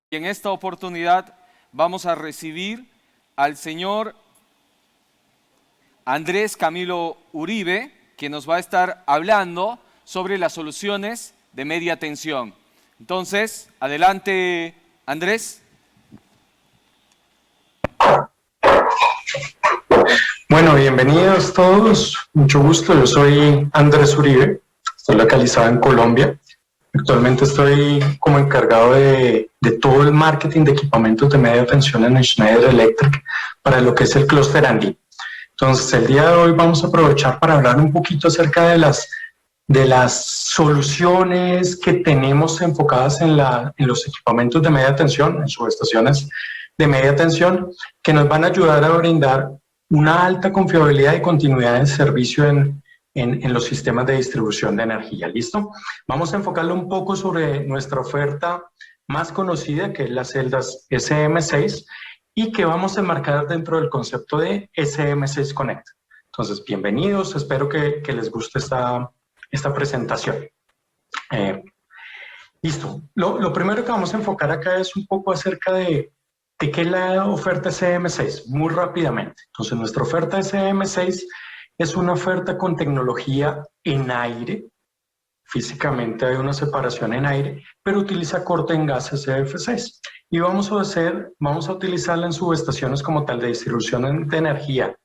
Y en esta oportunidad vamos a recibir al señor Andrés Camilo Uribe, que nos va a estar hablando sobre las soluciones de media tensión. Entonces, adelante, Andrés. Bueno, bienvenidos todos. Mucho gusto. Yo soy Andrés Uribe. Estoy localizado en Colombia. Actualmente estoy como encargado de todo el marketing de equipamientos de media tensión en Schneider Electric para lo que es el clúster Andy. Entonces, el día de hoy vamos a aprovechar para hablar un poquito acerca de las soluciones que tenemos enfocadas en los equipamientos de media tensión, en subestaciones de media tensión, que nos van a ayudar a brindar una alta confiabilidad y continuidad de servicio en los sistemas de distribución de energía. ¿Listo? Vamos a enfocarlo un poco sobre nuestra oferta más conocida, que es las celdas SM6, y que vamos a enmarcar dentro del concepto de SM6 Connect. Entonces, bienvenidos, espero que les guste esta presentación. Listo. Lo primero que vamos a enfocar acá es un poco acerca de qué es la oferta SM6, muy rápidamente. Entonces, nuestra oferta SM6 es una oferta con tecnología en aire. Físicamente hay una separación en aire, pero utiliza corte en gas SF6. Y vamos a utilizarla en subestaciones como tal de distribución de energía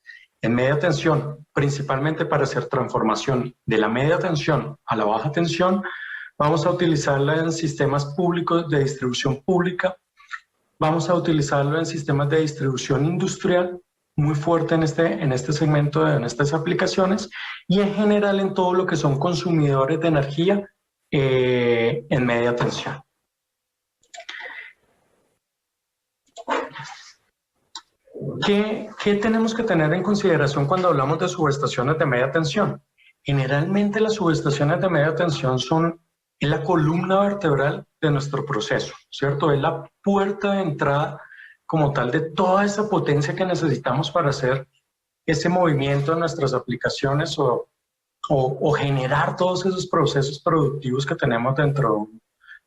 en media tensión, principalmente para hacer transformación de la media tensión a la baja tensión. Vamos a utilizarla en sistemas públicos de distribución pública. Vamos a utilizarlo en sistemas de distribución industrial, muy fuerte en este segmento, en estas aplicaciones, y en general en todo lo que son consumidores de energía en media tensión. ¿Qué tenemos que tener en consideración cuando hablamos de subestaciones de media tensión? Generalmente las subestaciones de media tensión es la columna vertebral de nuestro proceso, ¿cierto? Es la puerta de entrada como tal de toda esa potencia que necesitamos para hacer ese movimiento en nuestras aplicaciones o generar todos esos procesos productivos que tenemos dentro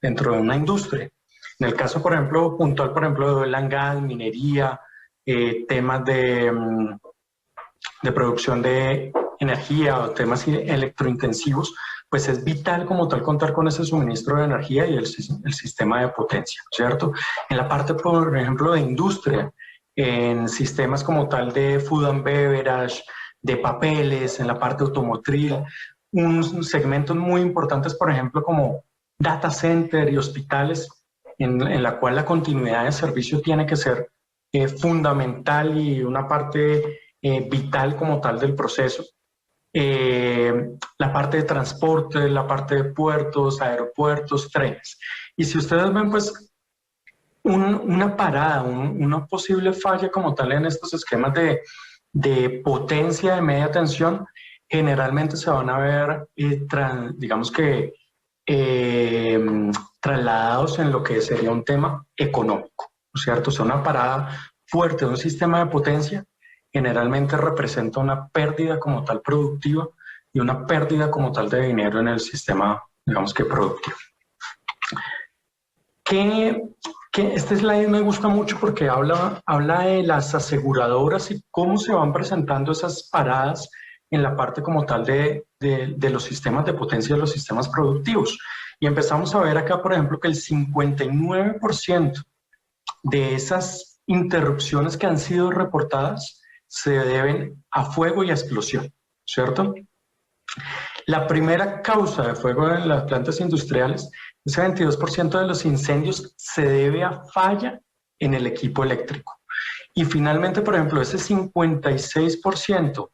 de una industria. En el caso, por ejemplo, puntual, por ejemplo, de oil and gas, minería, temas de producción de energía o temas electrointensivos, pues es vital como tal contar con ese suministro de energía y el sistema de potencia, ¿cierto? En la parte, por ejemplo, de industria, en sistemas como tal de food and beverage, de papeles, en la parte automotriz, unos segmentos muy importantes, por ejemplo, como data center y hospitales, en la cual la continuidad de servicio tiene que ser fundamental y una parte vital como tal del proceso. La parte de transporte, la parte de puertos, aeropuertos, trenes. Y si ustedes ven, pues, una parada, una posible falla como tal en estos esquemas de potencia de media tensión, generalmente se van a ver, digamos que, trasladados en lo que sería un tema económico, ¿no es cierto? O sea, una parada fuerte de un sistema de potencia generalmente representa una pérdida como tal productiva y una pérdida como tal de dinero en el sistema, digamos que productivo. Este slide me gusta mucho porque habla de las aseguradoras y cómo se van presentando esas paradas en la parte como tal de los sistemas de potencia de los sistemas productivos. Y empezamos a ver acá, por ejemplo, que el 59% de esas interrupciones que han sido reportadas se deben a fuego y a explosión, ¿cierto? La primera causa de fuego en las plantas industriales, ese 22% de los incendios se debe a falla en el equipo eléctrico. Y finalmente, por ejemplo, ese 56%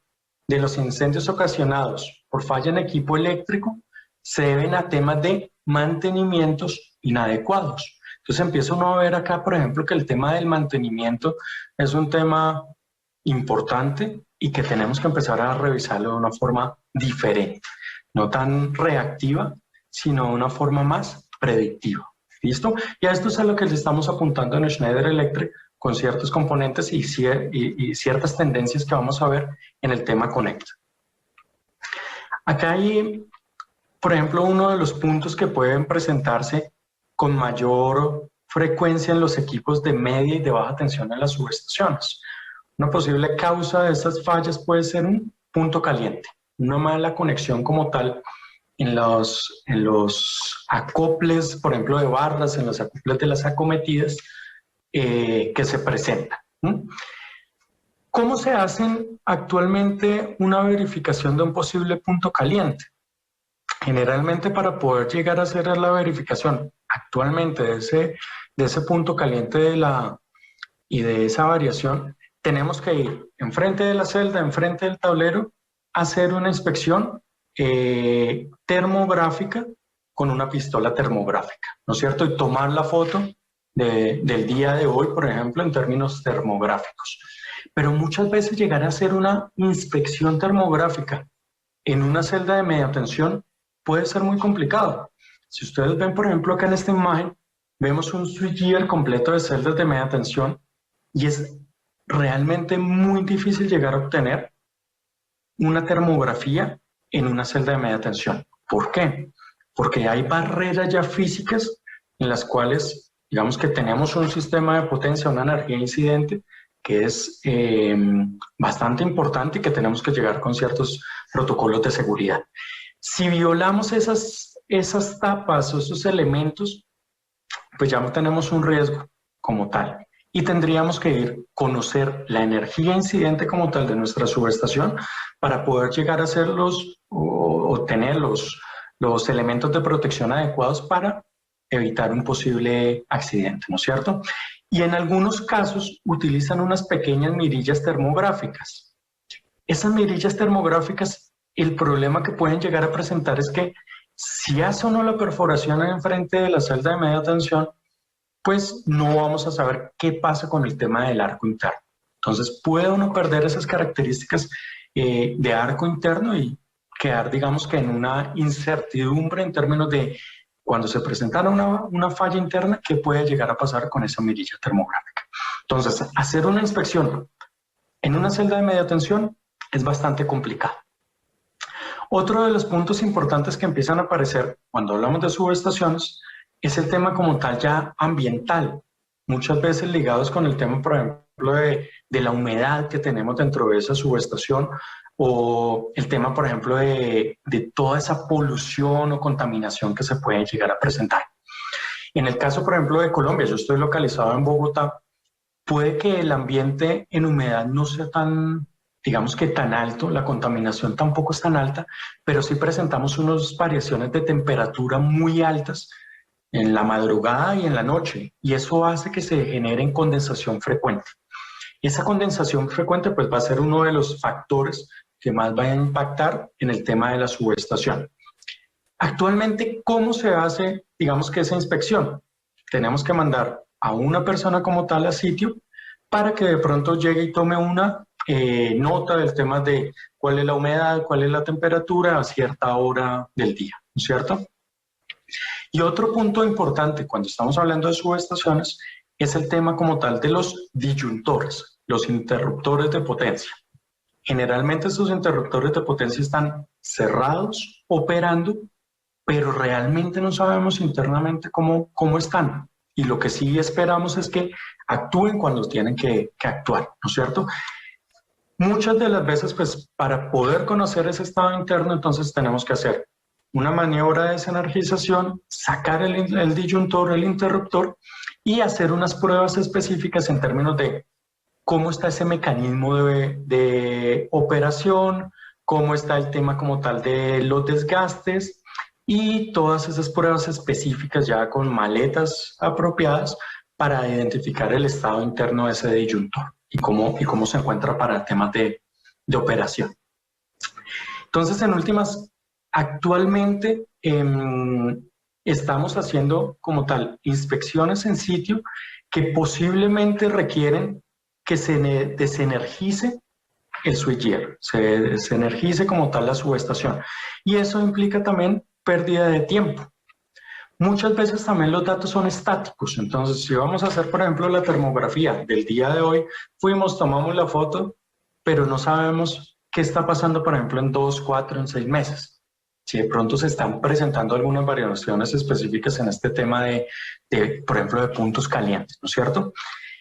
de los incendios ocasionados por falla en equipo eléctrico se deben a temas de mantenimientos inadecuados. Entonces empieza uno a ver acá, por ejemplo, que el tema del mantenimiento es un tema importante y que tenemos que empezar a revisarlo de una forma diferente, no tan reactiva, sino de una forma más predictiva. ¿Listo? Y a esto es a lo que le estamos apuntando en Schneider Electric con ciertos componentes y ciertas tendencias que vamos a ver en el tema Connect. Acá hay, por ejemplo, uno de los puntos que pueden presentarse con mayor frecuencia en los equipos de media y de baja tensión en las subestaciones. Una posible causa de estas fallas puede ser un punto caliente, una mala conexión como tal en los acoples, por ejemplo, de barras, en los acoples de las acometidas que se presentan. ¿Cómo se hacen actualmente una verificación de un posible punto caliente? Generalmente, para poder llegar a hacer la verificación actualmente de ese punto caliente y de esa variación, tenemos que ir enfrente de la celda, enfrente del tablero, a hacer una inspección termográfica con una pistola termográfica, ¿no es cierto? Y tomar la foto del día de hoy, por ejemplo, en términos termográficos. Pero muchas veces llegar a hacer una inspección termográfica en una celda de media tensión puede ser muy complicado. Si ustedes ven, por ejemplo, acá en esta imagen, vemos un switchgear completo de celdas de media tensión y es realmente muy difícil llegar a obtener una termografía en una celda de media tensión. ¿Por qué? Porque hay barreras ya físicas en las cuales, digamos que tenemos un sistema de potencia, una energía incidente, que es bastante importante y que tenemos que llegar con ciertos protocolos de seguridad. Si violamos esas tapas o esos elementos, pues ya no tenemos un riesgo como tal. Y tendríamos que ir a conocer la energía incidente como tal de nuestra subestación para poder llegar a hacer o tener los elementos de protección adecuados para evitar un posible accidente, ¿no es cierto? Y en algunos casos utilizan unas pequeñas mirillas termográficas. Esas mirillas termográficas, el problema que pueden llegar a presentar es que si hace o no la perforación enfrente de la celda de media tensión, pues no vamos a saber qué pasa con el tema del arco interno. Entonces puede uno perder esas características de arco interno y quedar, digamos que en una incertidumbre en términos de cuando se presentara una falla interna, qué puede llegar a pasar con esa mirilla termográfica. Entonces, hacer una inspección en una celda de media tensión es bastante complicado. Otro de los puntos importantes que empiezan a aparecer cuando hablamos de subestaciones es el tema como tal ya ambiental, muchas veces ligados con el tema, por ejemplo, de la humedad que tenemos dentro de esa subestación o el tema, por ejemplo, de toda esa polución o contaminación que se puede llegar a presentar. En el caso, por ejemplo, de Colombia, yo estoy localizado en Bogotá, puede que el ambiente en humedad no sea tan, digamos que tan alto, la contaminación tampoco es tan alta, pero sí presentamos unas variaciones de temperatura muy altas en la madrugada y en la noche, y eso hace que se genere condensación frecuente. Esa condensación frecuente pues va a ser uno de los factores que más va a impactar en el tema de la subestación. Actualmente, ¿cómo se hace, digamos que esa inspección? Tenemos que mandar a una persona como tal a sitio para que de pronto llegue y tome una nota del tema de cuál es la humedad, cuál es la temperatura a cierta hora del día, ¿no es cierto? Y otro punto importante cuando estamos hablando de subestaciones es el tema como tal de los disyuntores, los interruptores de potencia. Generalmente estos interruptores de potencia están cerrados, operando, pero realmente no sabemos internamente cómo están. Y lo que sí esperamos es que actúen cuando tienen que actuar, ¿no es cierto? Muchas de las veces, pues, para poder conocer ese estado interno, entonces tenemos que hacer una maniobra de desenergización, sacar el disyuntor, el interruptor, y hacer unas pruebas específicas en términos de cómo está ese mecanismo de operación, cómo está el tema como tal de los desgastes y todas esas pruebas específicas ya con maletas apropiadas para identificar el estado interno de ese disyuntor y cómo se encuentra para temas de operación. Entonces, en últimas, actualmente estamos haciendo como tal inspecciones en sitio que posiblemente requieren que se desenergice el switchgear, se desenergice como tal la subestación. Y eso implica también pérdida de tiempo. Muchas veces también los datos son estáticos, entonces si vamos a hacer, por ejemplo, la termografía del día de hoy, tomamos la foto, pero no sabemos qué está pasando, por ejemplo, en 2, 4, en 6 meses. si de pronto se están presentando algunas variaciones específicas en este tema por ejemplo, de puntos calientes, ¿no es cierto?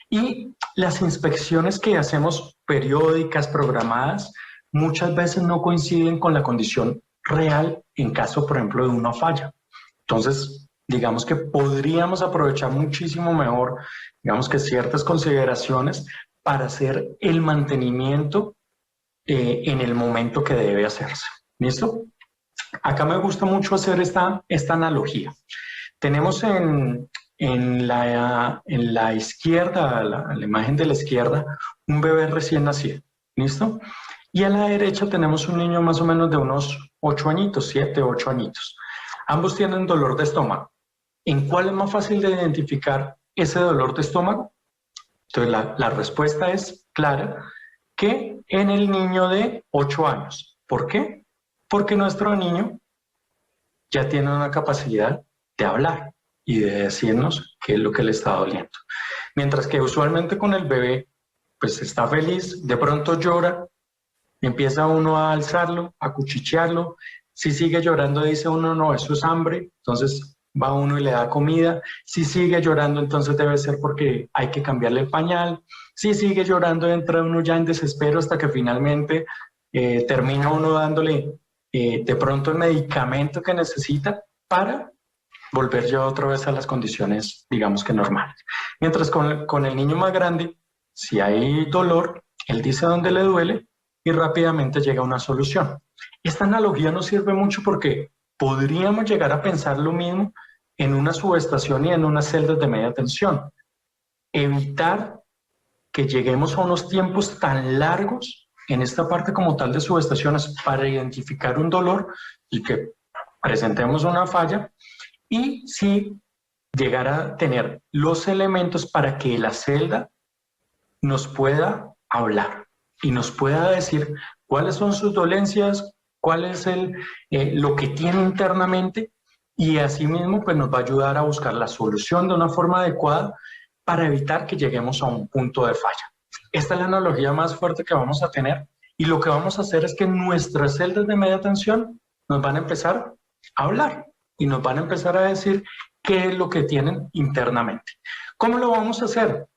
Y las inspecciones que hacemos periódicas, programadas, muchas veces no coinciden con la condición real en caso, por ejemplo, de una falla. Entonces, digamos que podríamos aprovechar muchísimo mejor, digamos que ciertas consideraciones para hacer el mantenimiento en el momento que debe hacerse. ¿Listo? Acá me gusta mucho hacer esta analogía. Tenemos en la izquierda, la imagen de la izquierda, un bebé recién nacido. ¿Listo? Y a la derecha tenemos un niño más o menos de unos 8 añitos, 7, 8 añitos. Ambos tienen dolor de estómago. ¿En cuál es más fácil de identificar ese dolor de estómago? Entonces la respuesta es clara, que en el niño de 8 años. ¿Por qué? Porque nuestro niño ya tiene una capacidad de hablar y de decirnos qué es lo que le está doliendo. Mientras que usualmente con el bebé, pues está feliz, de pronto llora, empieza uno a alzarlo, a cuchichearlo. Si sigue llorando, dice uno, no, eso es hambre, entonces va uno y le da comida. Si sigue llorando, entonces debe ser porque hay que cambiarle el pañal. Si sigue llorando, entra uno ya en desespero hasta que finalmente termina uno dándole de pronto el medicamento que necesita para volver ya otra vez a las condiciones, digamos que normales. Mientras con el niño más grande, si hay dolor, él dice dónde le duele y rápidamente llega a una solución. Esta analogía nos sirve mucho porque podríamos llegar a pensar lo mismo en una subestación y en unas celdas de media tensión. Evitar que lleguemos a unos tiempos tan largos en esta parte como tal de subestaciones para identificar un dolor y que presentemos una falla, y sí llegar a tener los elementos para que la celda nos pueda hablar y nos pueda decir cuáles son sus dolencias, cuál es lo que tiene internamente, y asimismo pues nos va a ayudar a buscar la solución de una forma adecuada para evitar que lleguemos a un punto de falla. Esta es la analogía más fuerte que vamos a tener, y lo que vamos a hacer es que nuestras celdas de media tensión nos van a empezar a hablar y nos van a empezar a decir qué es lo que tienen internamente. ¿Cómo lo vamos a hacer?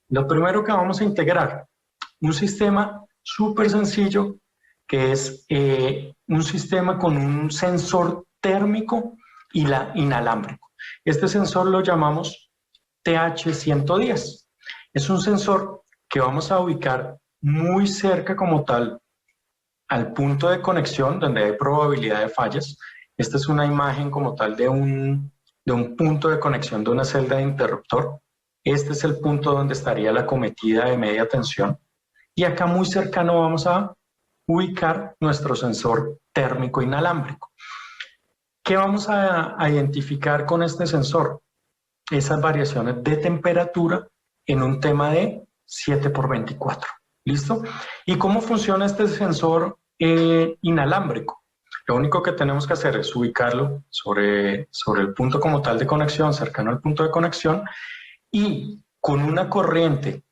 Lo primero que vamos a integrar, un sistema súper sencillo, que es un sistema con un sensor térmico y inalámbrico. Este sensor lo llamamos TH110. Es un sensor que vamos a ubicar muy cerca como tal al punto de conexión donde hay probabilidad de fallas. Esta es una imagen como tal de un punto de conexión de una celda de interruptor. Este es el punto donde estaría la cometida de media tensión. Y acá muy cercano vamos a ubicar nuestro sensor térmico inalámbrico. ¿Qué vamos a identificar con este sensor? Esas variaciones de temperatura en un tema de 7×24. ¿Listo? ¿Y cómo funciona este sensor inalámbrico? Lo único que tenemos que hacer es ubicarlo sobre el punto como tal de conexión, cercano al punto de conexión, y con una corriente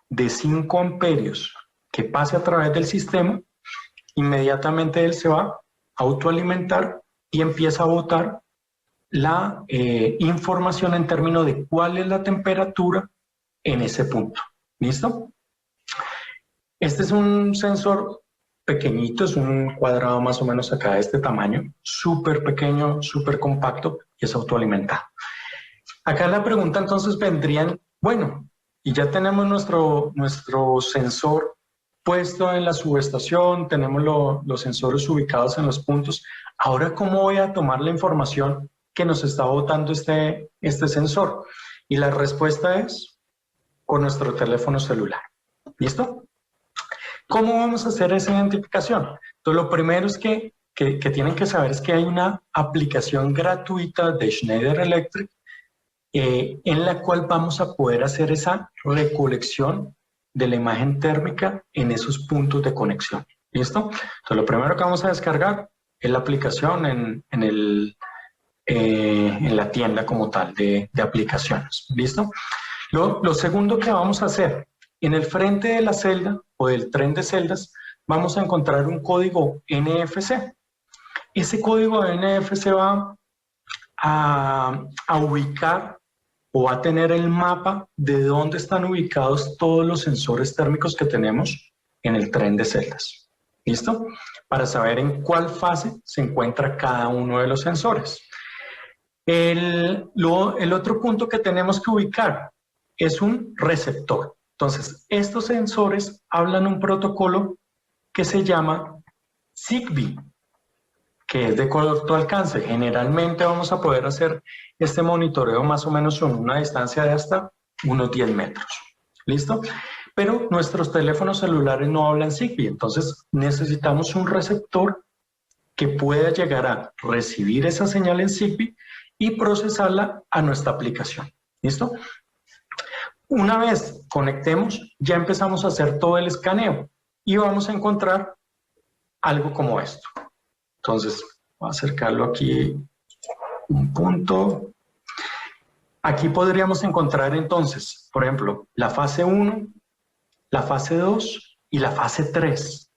de 5 amperios que pase a través del sistema, inmediatamente él se va a autoalimentar y empieza a botar la información en términos de cuál es la temperatura en ese punto. ¿Listo? Este es un sensor pequeñito, es un cuadrado más o menos acá de este tamaño, súper pequeño, súper compacto, y es autoalimentado. Acá la pregunta entonces vendrían, bueno, y ya tenemos nuestro sensor puesto en la subestación, tenemos los sensores ubicados en los puntos. Ahora, ¿cómo voy a tomar la información que nos está botando este sensor? Y la respuesta es con nuestro teléfono celular. ¿Listo? ¿Cómo vamos a hacer esa identificación? Entonces, lo primero es que tienen que saber es que hay una aplicación gratuita de Schneider Electric en la cual vamos a poder hacer esa recolección de la imagen térmica en esos puntos de conexión. ¿Listo? Entonces, lo primero que vamos a descargar es la aplicación en la tienda como tal de aplicaciones. ¿Listo? Lo segundo que vamos a hacer, en el frente de la celda o del tren de celdas, vamos a encontrar un código NFC. ese código ANF se va a ubicar o va a tener el mapa de dónde están ubicados todos los sensores térmicos que tenemos en el tren de celdas. ¿Listo? Para saber en cuál fase se encuentra cada uno de los sensores. El otro punto que tenemos que ubicar es un receptor. Entonces, estos sensores hablan un protocolo que se llama Zigbee, que es de corto alcance. Generalmente vamos a poder hacer este monitoreo más o menos en una distancia de hasta unos 10 metros. ¿Listo? Pero nuestros teléfonos celulares no hablan Zigbee, entonces necesitamos un receptor que pueda llegar a recibir esa señal en Zigbee y procesarla a nuestra aplicación. ¿Listo? Una vez conectemos, ya empezamos a hacer todo el escaneo y vamos a encontrar algo como esto. Entonces, voy a acercarlo aquí un punto. Aquí podríamos encontrar entonces, por ejemplo, la fase 1, la fase 2 y la fase 3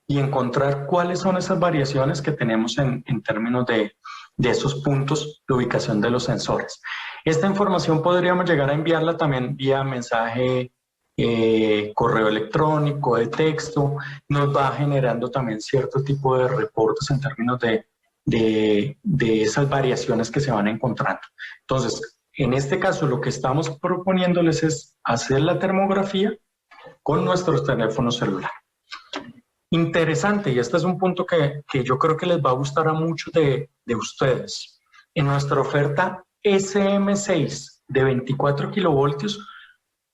y encontrar cuáles son esas variaciones que tenemos en términos de esos puntos de ubicación de los sensores. Esta información podríamos llegar a enviarla también vía mensaje, correo electrónico, de texto. Nos va generando también cierto tipo de reportes en términos de esas variaciones que se van encontrando. Entonces, en este caso lo que estamos proponiéndoles es hacer la termografía con nuestros teléfonos celulares. Interesante, y este es un punto que yo creo que les va a gustar a muchos de ustedes. En nuestra oferta SM6 de 24 kilovoltios,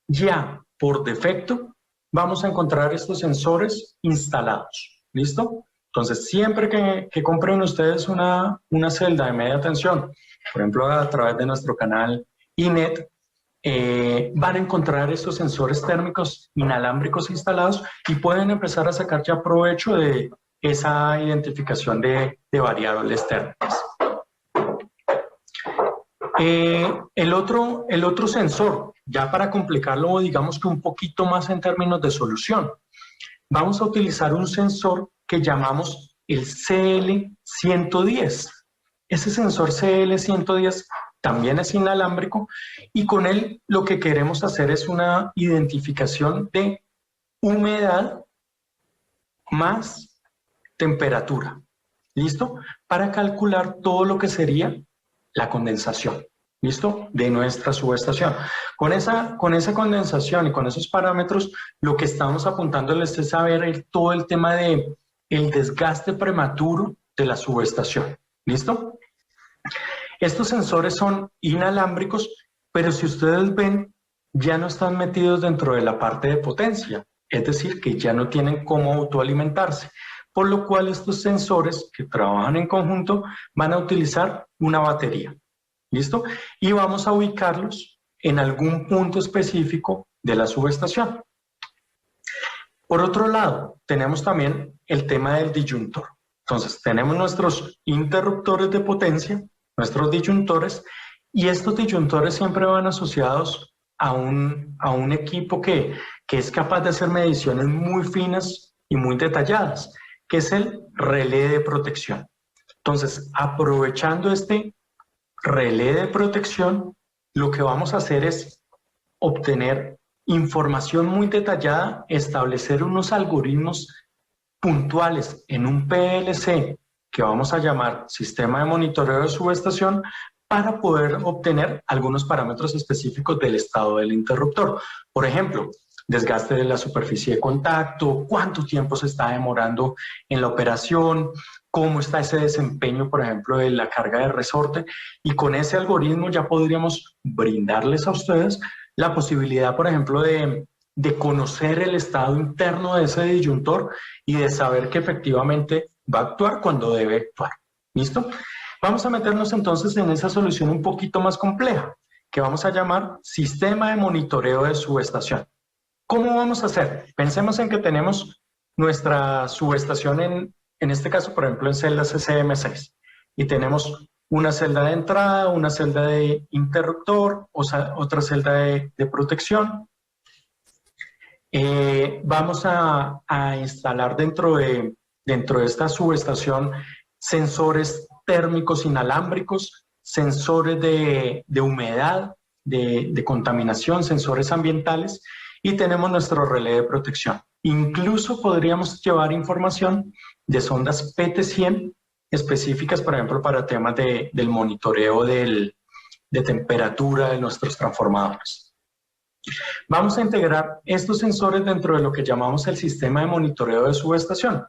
ya por defecto vamos a encontrar estos sensores instalados. ¿Listo? Entonces, siempre que compren ustedes una celda de media tensión, por ejemplo, a través de nuestro canal INET, van a encontrar estos sensores térmicos inalámbricos instalados y pueden empezar a sacar ya provecho de esa identificación de variables térmicas. El otro sensor, ya para complicarlo, digamos que un poquito más en términos de solución, vamos a utilizar un sensor que llamamos el CL110. Ese sensor CL110 también es inalámbrico y con él lo que queremos hacer es una identificación de humedad más temperatura. ¿Listo? Para calcular todo lo que sería la condensación. ¿Listo? De nuestra subestación. Con esa condensación y con esos parámetros, lo que estamos apuntándoles es a ver todo el tema de el desgaste prematuro de la subestación. ¿Listo? Estos sensores son inalámbricos, pero si ustedes ven, ya no están metidos dentro de la parte de potencia, es decir, que ya no tienen cómo autoalimentarse, por lo cual estos sensores que trabajan en conjunto van a utilizar una batería. ¿Listo? Y vamos a ubicarlos en algún punto específico de la subestación. Por otro lado, tenemos también el tema del disyuntor. Entonces, tenemos nuestros interruptores de potencia, nuestros disyuntores, y estos disyuntores siempre van asociados a un equipo que es capaz de hacer mediciones muy finas y muy detalladas, que es el relé de protección. Entonces, aprovechando este relé de protección, lo que vamos a hacer es obtener información muy detallada, establecer unos algoritmos puntuales en un PLC que vamos a llamar Sistema de Monitoreo de Subestación para poder obtener algunos parámetros específicos del estado del interruptor. Por ejemplo, desgaste de la superficie de contacto, cuánto tiempo se está demorando en la operación, cómo está ese desempeño, por ejemplo, de la carga de resorte, y con ese algoritmo ya podríamos brindarles a ustedes la posibilidad, por ejemplo, de conocer el estado interno de ese disyuntor y de saber que efectivamente va a actuar cuando debe actuar. ¿Listo? Vamos a meternos entonces en esa solución un poquito más compleja, que vamos a llamar Sistema de Monitoreo de Subestación. ¿Cómo vamos a hacer? Pensemos en que tenemos nuestra subestación en este caso, por ejemplo, en celdas SM6, y tenemos una celda de entrada, una celda de interruptor, otra celda de protección. Vamos a instalar dentro de esta subestación sensores térmicos inalámbricos, sensores de humedad, de contaminación, sensores ambientales, y tenemos nuestro relé de protección. Incluso podríamos llevar información de sondas PT100 específicas, por ejemplo, para temas del monitoreo de temperatura de nuestros transformadores. Vamos a integrar estos sensores dentro de lo que llamamos el sistema de monitoreo de subestación,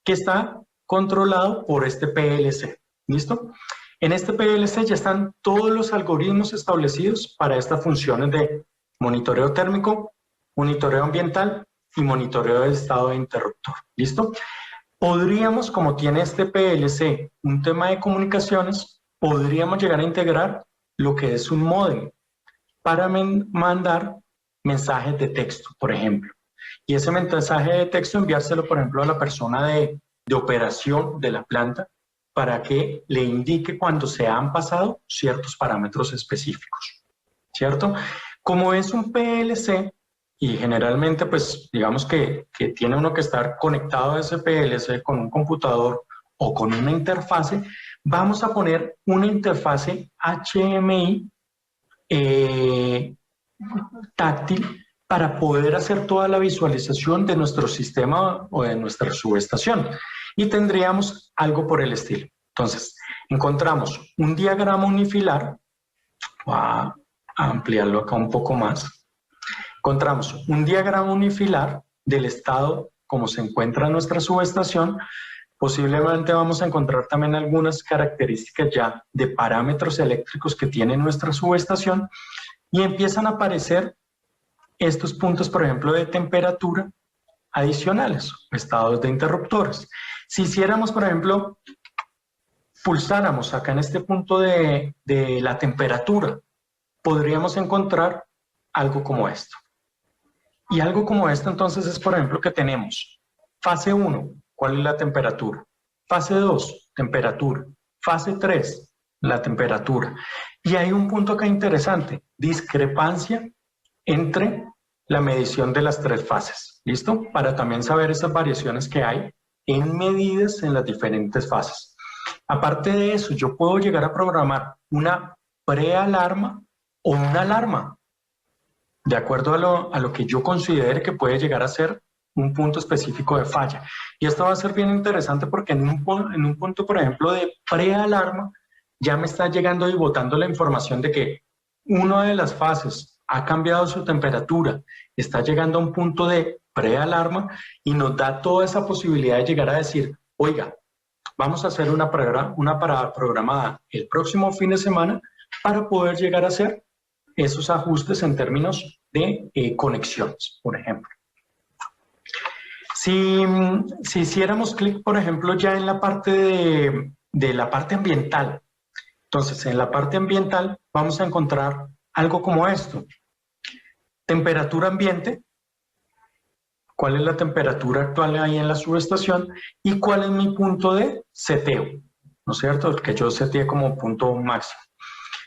que está controlado por este PLC. ¿Listo? En este PLC ya están todos los algoritmos establecidos para estas funciones de monitoreo térmico, monitoreo ambiental y monitoreo del estado de interruptor. ¿Listo? Podríamos, como tiene este PLC un tema de comunicaciones, podríamos llegar a integrar lo que es un módem para mandar mensajes de texto, por ejemplo. Y ese mensaje de texto enviárselo, por ejemplo, a la persona de operación de la planta para que le indique cuando se han pasado ciertos parámetros específicos, ¿cierto? Como es un PLC, y generalmente, pues, digamos que tiene uno que estar conectado a ese PLC con un computador o con una interfase, vamos a poner una interfase HMI táctil para poder hacer toda la visualización de nuestro sistema o de nuestra subestación. Y tendríamos algo por el estilo. Entonces, encontramos un diagrama unifilar. Voy a ampliarlo acá un poco más. Encontramos un diagrama unifilar del estado como se encuentra nuestra subestación. Posiblemente vamos a encontrar también algunas características ya de parámetros eléctricos que tiene nuestra subestación y empiezan a aparecer estos puntos, por ejemplo, de temperatura adicionales, estados de interruptores. Si hiciéramos, por ejemplo, pulsáramos acá en este punto de la temperatura, podríamos encontrar algo como esto. Y algo como esto entonces es, por ejemplo, que tenemos fase 1, ¿cuál es la temperatura? Fase 2, temperatura. Fase 3, la temperatura. Y hay un punto acá interesante, discrepancia entre la medición de las 3 fases. ¿Listo? Para también saber esas variaciones que hay en medidas en las diferentes fases. Aparte de eso, yo puedo llegar a programar una prealarma o una alarma, de acuerdo a lo que yo considere que puede llegar a ser un punto específico de falla. Y esto va a ser bien interesante porque en un punto, por ejemplo, de prealarma, ya me está llegando y botando la información de que una de las fases ha cambiado su temperatura, está llegando a un punto de prealarma y nos da toda esa posibilidad de llegar a decir, oiga, vamos a hacer una parada programada el próximo fin de semana para poder llegar a hacer esos ajustes en términos de conexiones, por ejemplo. Si hiciéramos clic, por ejemplo, ya en la parte de la parte ambiental, entonces en la parte ambiental vamos a encontrar algo como esto. Temperatura ambiente, cuál es la temperatura actual ahí en la subestación y cuál es mi punto de seteo, ¿no es cierto? El que yo seteé como punto máximo.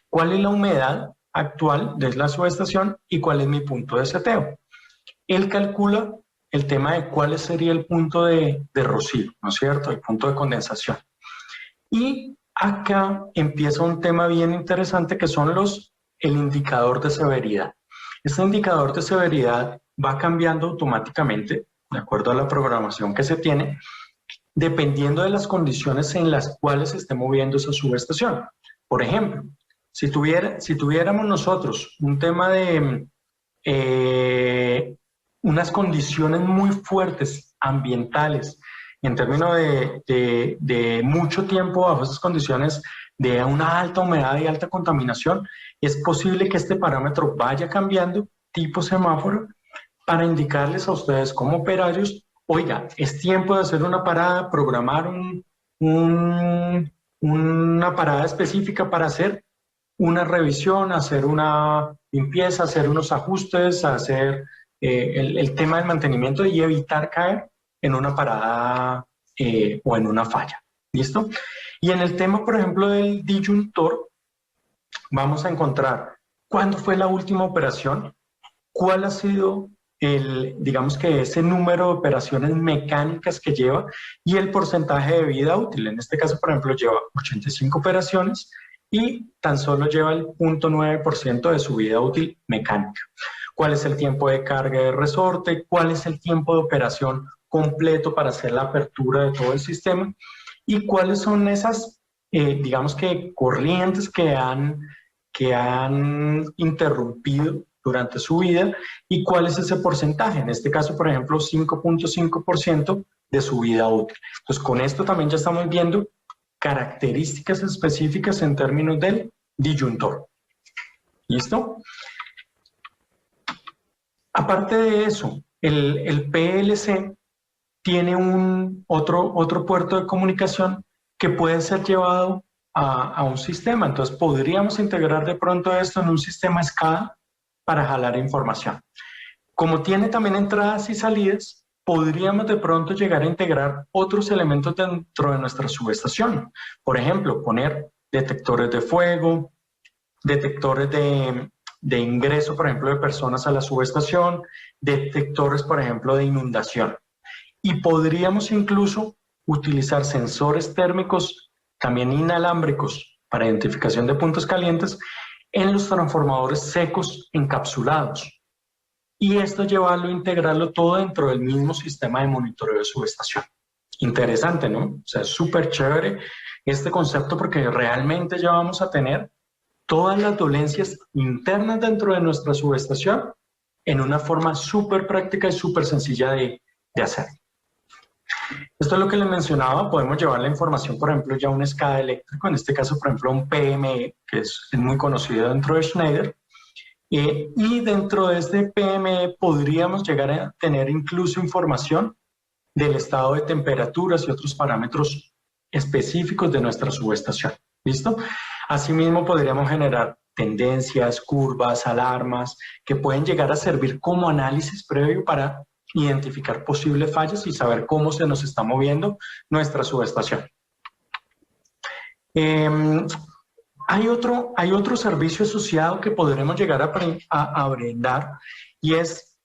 ¿Cuál es la humedad actual de la subestación y cuál es mi punto de seteo? Él calcula el tema de cuál sería el punto de rocío, ¿no es cierto? El punto de condensación. Y acá empieza un tema bien interesante que son el indicador de severidad. Este indicador de severidad va cambiando automáticamente, de acuerdo a la programación que se tiene, dependiendo de las condiciones en las cuales se esté moviendo esa subestación. Por ejemplo, si tuviéramos nosotros un tema de unas condiciones muy fuertes ambientales, en términos de mucho tiempo bajo esas condiciones de una alta humedad y alta contaminación, es posible que este parámetro vaya cambiando tipo semáforo para indicarles a ustedes como operarios, oiga, es tiempo de hacer una parada, programar una parada específica para hacer una revisión, hacer una limpieza, hacer unos ajustes, hacer el tema del mantenimiento y evitar caer en una parada o en una falla. ¿Listo? Y en el tema, por ejemplo, del disyuntor, vamos a encontrar cuándo fue la última operación, cuál ha sido digamos que ese número de operaciones mecánicas que lleva y el porcentaje de vida útil. En este caso, por ejemplo, lleva 85 operaciones y tan solo lleva el 0.9% de su vida útil mecánica. ¿Cuál es el tiempo de carga de resorte? ¿Cuál es el tiempo de operación completo para hacer la apertura de todo el sistema? ¿Y cuáles son esas, digamos que, corrientes que han interrumpido durante su vida y cuál es ese porcentaje? En este caso, por ejemplo, 5.5% de su vida útil. Entonces, con esto también ya estamos viendo características específicas en términos del disyuntor. ¿Listo? Aparte de eso, el PLC tiene otro puerto de comunicación que puede ser llevado a un sistema. Entonces, podríamos integrar de pronto esto en un sistema SCADA para jalar información. Como tiene también entradas y salidas, podríamos de pronto llegar a integrar otros elementos dentro de nuestra subestación. Por ejemplo, poner detectores de fuego, detectores de ingreso, por ejemplo, de personas a la subestación, detectores, por ejemplo, de inundación. Y podríamos incluso utilizar sensores térmicos también inalámbricos para identificación de puntos calientes en los transformadores secos encapsulados. Y esto llevarlo, integrarlo todo dentro del mismo sistema de monitoreo de subestación. Interesante, ¿no? O sea, es súper chévere este concepto porque realmente ya vamos a tener todas las dolencias internas dentro de nuestra subestación en una forma súper práctica y súper sencilla de hacer. Esto es lo que les mencionaba, podemos llevar la información, por ejemplo, ya a un SCADA eléctrico, en este caso, por ejemplo, a un PME, que es muy conocido dentro de Schneider, y dentro de este PME podríamos llegar a tener incluso información del estado de temperaturas y otros parámetros específicos de nuestra subestación. ¿Listo? Asimismo, podríamos generar tendencias, curvas, alarmas, que pueden llegar a servir como análisis previo para identificar posibles fallas y saber cómo se nos está moviendo nuestra subestación. Hay otro servicio asociado que podremos llegar a brindar y es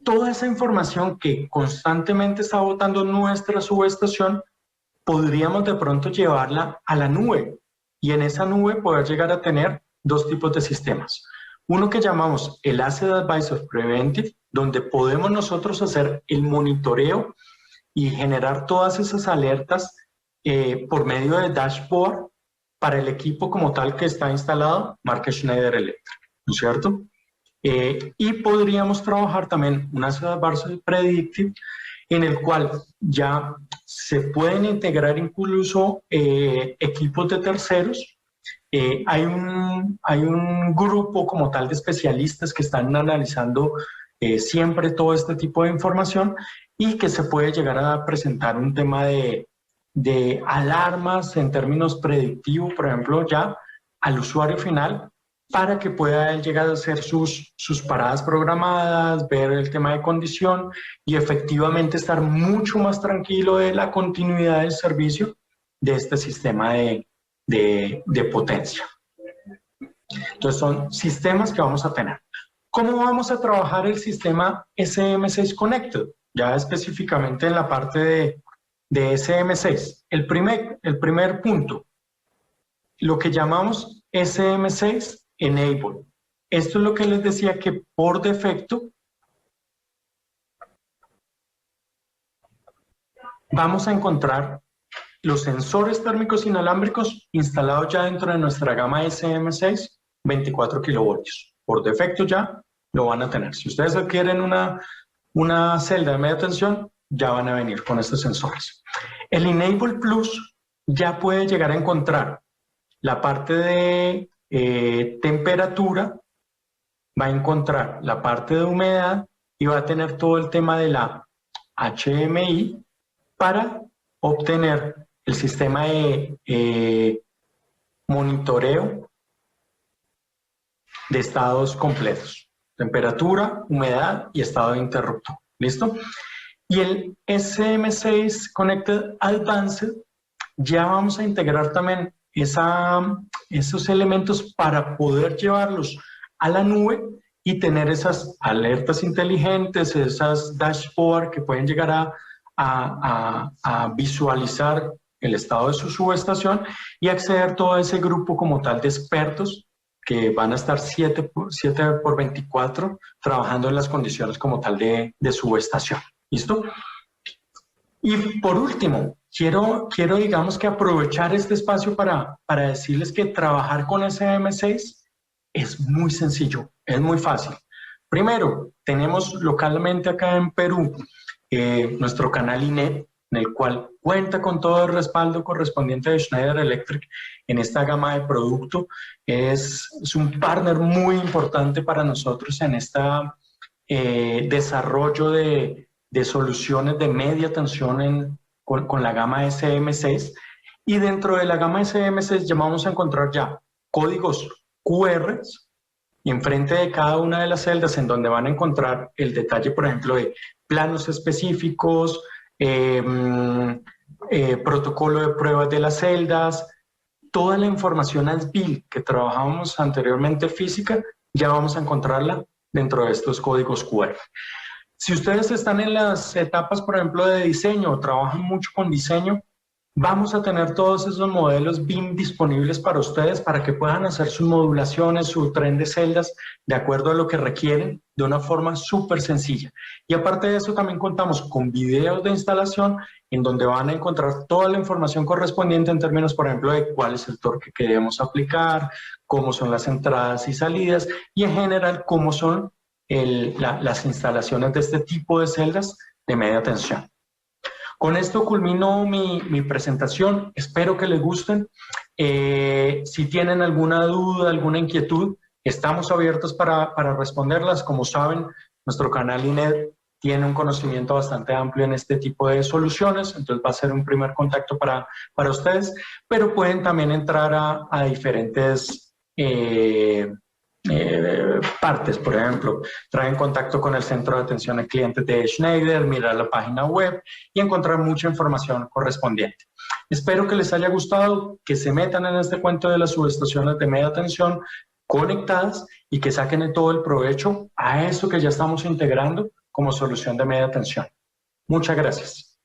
toda esa información que constantemente está botando nuestra subestación, podríamos de pronto llevarla a la nube y en esa nube poder llegar a tener dos tipos de sistemas. Uno que llamamos el Asset Advisor Preventive, donde podemos nosotros hacer el monitoreo y generar todas esas alertas por medio de dashboard para el equipo como tal que está instalado, marca Schneider Electric, ¿no es cierto? Y podríamos trabajar también un Asset Advisor Predictive en el cual ya se pueden integrar incluso equipos de terceros. Hay un grupo como tal de especialistas que están analizando siempre todo este tipo de información y que se puede llegar a presentar un tema de alarmas en términos predictivos, por ejemplo, ya al usuario final, para que pueda él llegar a hacer sus paradas programadas, ver el tema de condición y efectivamente estar mucho más tranquilo de la continuidad del servicio de este sistema de potencia. Entonces son sistemas que vamos a tener. ¿Cómo vamos a trabajar el sistema SM6 Connected? Ya específicamente en la parte de SM6. El primer punto, lo que llamamos SM6 Enable. Esto es lo que les decía que por defecto vamos a encontrar los sensores térmicos inalámbricos instalados ya dentro de nuestra gama SM6, 24 kilovoltios. Por defecto ya lo van a tener. Si ustedes adquieren una celda de media tensión, ya van a venir con estos sensores. El Enable Plus ya puede llegar a encontrar la parte de temperatura, va a encontrar la parte de humedad y va a tener todo el tema de la HMI para obtener el sistema de monitoreo de estados completos: temperatura, humedad y estado de interruptor. ¿Listo? Y el SM6 Connected Advanced ya vamos a integrar también esos elementos para poder llevarlos a la nube y tener esas alertas inteligentes, esas dashboards que pueden llegar a visualizar el estado de su subestación y acceder a todo ese grupo como tal de expertos que van a estar 7 por 24 trabajando en las condiciones como tal de subestación. ¿Listo? Y por último, quiero digamos que aprovechar este espacio para decirles que trabajar con SM6 es muy sencillo, es muy fácil. Primero, tenemos localmente acá en Perú nuestro canal INET, en el cual cuenta con todo el respaldo correspondiente de Schneider Electric en esta gama de producto. Es un partner muy importante para nosotros en este desarrollo de soluciones de media tensión con la gama SM6. Y dentro de la gama SM6 ya vamos a encontrar ya códigos QR y enfrente de cada una de las celdas en donde van a encontrar el detalle, por ejemplo, de planos específicos, protocolo de pruebas de las celdas, toda la información ASBIL que trabajábamos anteriormente física, ya vamos a encontrarla dentro de estos códigos QR. Si ustedes están en las etapas, por ejemplo, de diseño o trabajan mucho con diseño, vamos a tener todos esos modelos BIM disponibles para ustedes para que puedan hacer sus modulaciones, su tren de celdas de acuerdo a lo que requieren de una forma súper sencilla. Y aparte de eso también contamos con videos de instalación en donde van a encontrar toda la información correspondiente en términos, por ejemplo, de cuál es el torque que debemos aplicar, cómo son las entradas y salidas y en general cómo son las instalaciones de este tipo de celdas de media tensión. Con esto culmino mi presentación, espero que les gusten. Si tienen alguna duda, alguna inquietud, estamos abiertos para responderlas. Como saben, nuestro canal INET tiene un conocimiento bastante amplio en este tipo de soluciones, entonces va a ser un primer contacto para ustedes, pero pueden también entrar a diferentes partes, por ejemplo, traen contacto con el centro de atención al cliente de Schneider, mirar la página web y encontrar mucha información correspondiente. Espero que les haya gustado, que se metan en este cuento de las subestaciones de media tensión conectadas y que saquen todo el provecho a eso que ya estamos integrando como solución de media tensión. Muchas gracias.